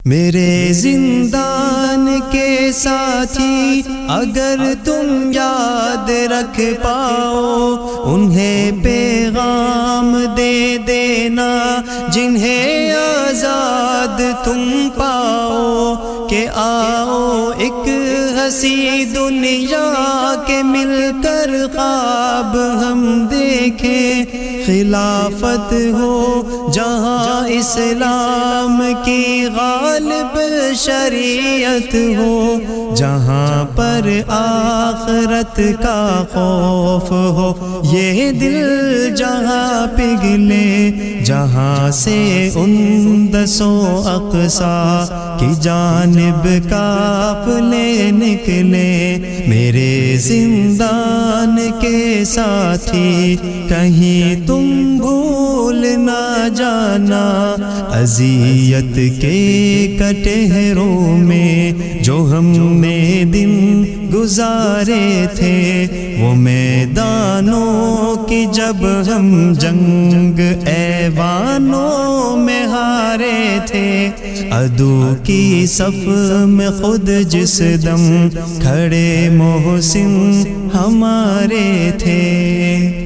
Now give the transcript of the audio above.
میرے زندان کے ساتھی اگر تم یاد رکھ پاؤ، انہیں پیغام دے دینا جنہیں آزاد تم پاؤ، کہ آؤ ایک ہنسی دنیا کے مل کر خواب ہم دیکھیں، خلافت ہو جہاں اسلام کی غالب شریعت ہو، جہاں پر آخرت کا خوف ہو، یہ دل جہاں پگھلے، جہاں سے ان دسوں اقصا کی جانب قافلے نکلے۔ میرے زندان کے ساتھی کہیں تم بھول نہ جانا، اذیت کے کٹہروں میں جو ہم نے دن گزارے تھے، وہ میدانوں کی جب ہم جنگ ایوانوں میں ہارے تھے، عدو کی صف میں خود جس دم کھڑے محسن ہمارے تھے۔